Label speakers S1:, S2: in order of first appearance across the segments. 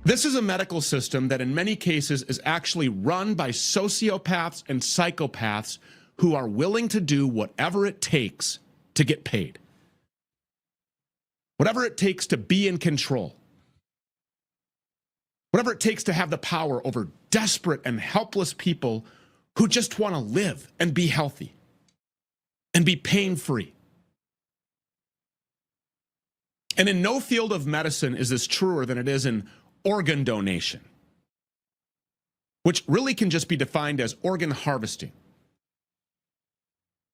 S1: This is a medical system that in many cases is actually run by sociopaths and psychopaths who are willing to do whatever it takes to get paid. Whatever it takes to be in control. Whatever it takes to have the power over desperate and helpless people who just want to live and be healthy and be pain-free. And in no field of medicine is this truer than it is in organ donation, which really can just be defined as organ harvesting.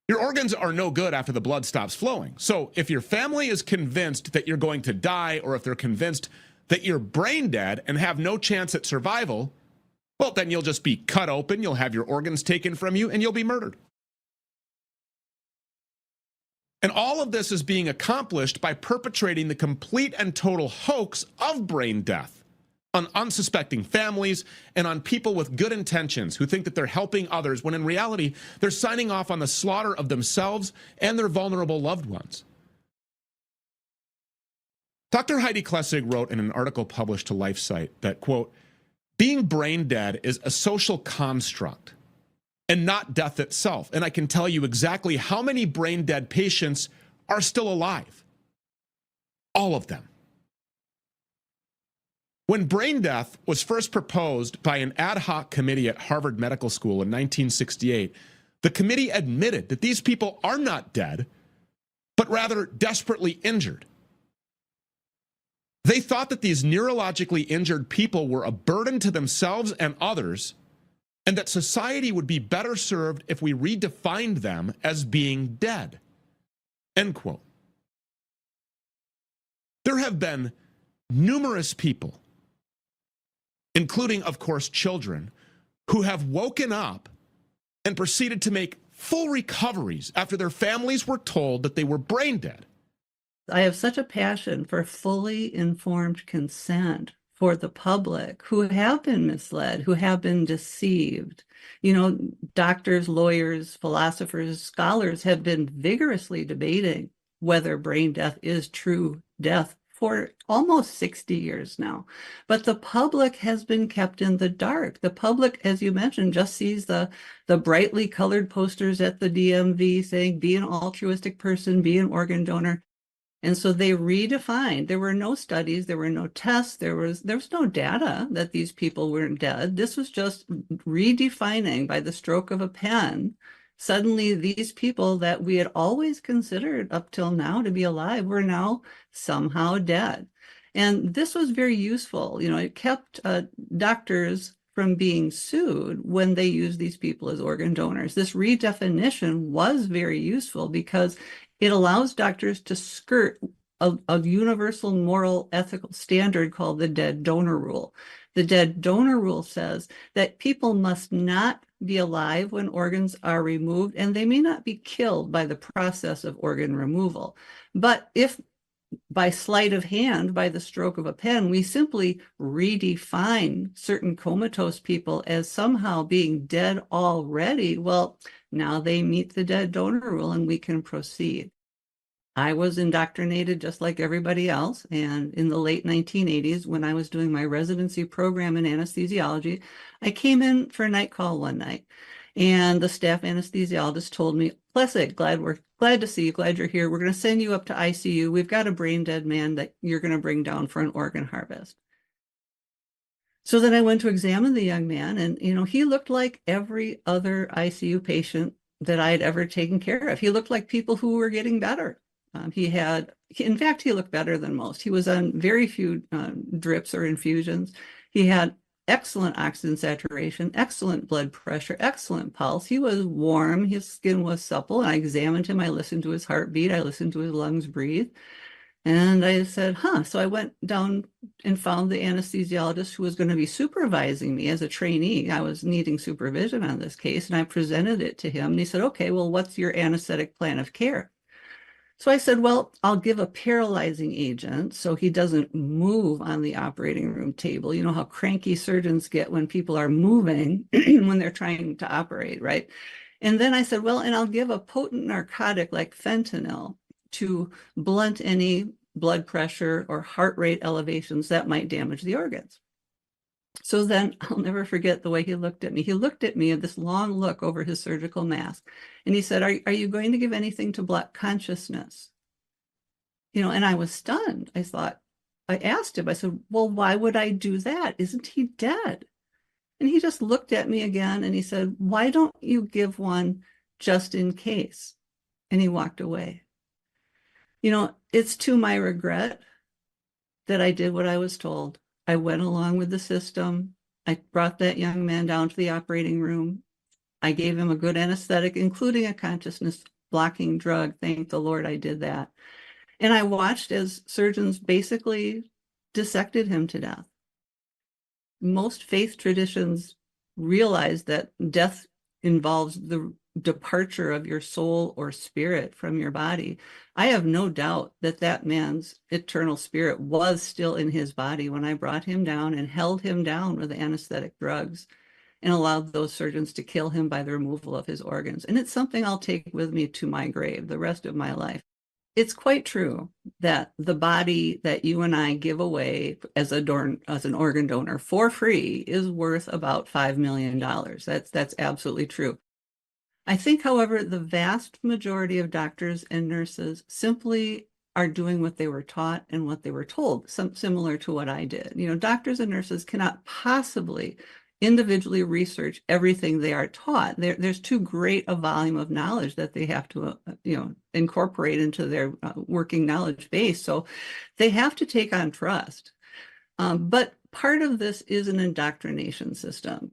S1: Your organs are no good after the blood stops flowing. So if your family is convinced that you're going to die, or if they're convinced that you're brain dead and have no chance at survival, well, then you'll just be cut open, you'll have your organs taken from you, and you'll be murdered. And all of this is being accomplished by perpetrating the complete and total hoax of brain death on unsuspecting families and on people with good intentions who think that they're helping others, when in reality, they're signing off on the slaughter of themselves and their vulnerable loved ones. Dr. Heidi Klessig wrote in an article published to LifeSite that, quote, being brain dead is a social construct and not death itself. And I can tell you exactly how many brain dead patients are still alive. All of them. When brain death was first proposed by an ad hoc committee at Harvard Medical School in 1968, the committee admitted that these people are not dead, but rather desperately injured. They thought that these neurologically injured people were a burden to themselves and others, and that society would be better served if we redefined them as being dead. End quote. There have been numerous people, including, of course, children, who have woken up and proceeded to make full recoveries after their families were told that they were brain dead.
S2: I have such a passion for fully informed consent for the public who have been misled, who have been deceived. You know, doctors, lawyers, philosophers, scholars have been vigorously debating whether brain death is true death for almost 60 years now. But the public has been kept in the dark. The public, as you mentioned, just sees the brightly colored posters at the DMV saying, be an altruistic person, be an organ donor. And so they redefined. There were no studies, there were no tests, there was no data that these people weren't dead. This was just redefining by the stroke of a pen. Suddenly, these people that we had always considered up till now to be alive were now somehow dead. And this was very useful. You know, it kept doctors from being sued when they used these people as organ donors. This redefinition was very useful because it allows doctors to skirt a universal moral ethical standard called the dead donor rule. The dead donor rule says that people must not be alive when organs are removed, and they may not be killed by the process of organ removal. But if by sleight of hand, by the stroke of a pen, we simply redefine certain comatose people as somehow being dead already, well, now they meet the dead donor rule and we can proceed. I was indoctrinated just like everybody else. And in the late 1980s, when I was doing my residency program in anesthesiology, I came in for a night call one night. And the staff anesthesiologist told me, Klessig, glad to see you, glad you're here. We're going to send you up to ICU. We've got a brain dead man that you're going to bring down for an organ harvest. So then I went to examine the young man, and he looked like every other ICU patient that I had ever taken care of. He looked like people who were getting better. In fact, he looked better than most. He was on very few drips or infusions. He had excellent oxygen saturation, excellent blood pressure, excellent pulse. He was warm, his skin was supple. I examined him, I listened to his heartbeat, I listened to his lungs breathe. And I said, So I went down and found the anesthesiologist who was going to be supervising me as a trainee. I was needing supervision on this case, and I presented it to him. And he said, okay, well, what's your anesthetic plan of care? So I said, well, I'll give a paralyzing agent so he doesn't move on the operating room table. You know how cranky surgeons get when people are moving when they're trying to operate, right? And then I said, well, and I'll give a potent narcotic like fentanyl to blunt any blood pressure or heart rate elevations that might damage the organs. So then I'll never forget the way he looked at me. He looked at me, this long look over his surgical mask, and he said, are you going to give anything to block consciousness? And I was stunned. I asked him, I said, well, why would I do that? Isn't he dead? And he just looked at me again and he said, why don't you give one just in case? And he walked away. It's to my regret that I did what I was told. I went along with the system. I brought that young man down to the operating room. I gave him a good anesthetic, including a consciousness blocking drug. Thank the Lord I did that. And I watched as surgeons basically dissected him to death. Most faith traditions realize that death involves the departure of your soul or spirit from your body. I have no doubt that that man's eternal spirit was still in his body when I brought him down and held him down with anesthetic drugs and allowed those surgeons to kill him by the removal of his organs. And it's something I'll take with me to my grave the rest of my life. It's quite true that the body that you and I give away as an organ donor for free is worth about $5 million. That's absolutely true. I think, however, the vast majority of doctors and nurses simply are doing what they were taught and what they were told, similar to what I did. Doctors and nurses cannot possibly individually research everything they are taught. There's too great a volume of knowledge that they have to, incorporate into their working knowledge base. So they have to take on trust. But part of this is an indoctrination system.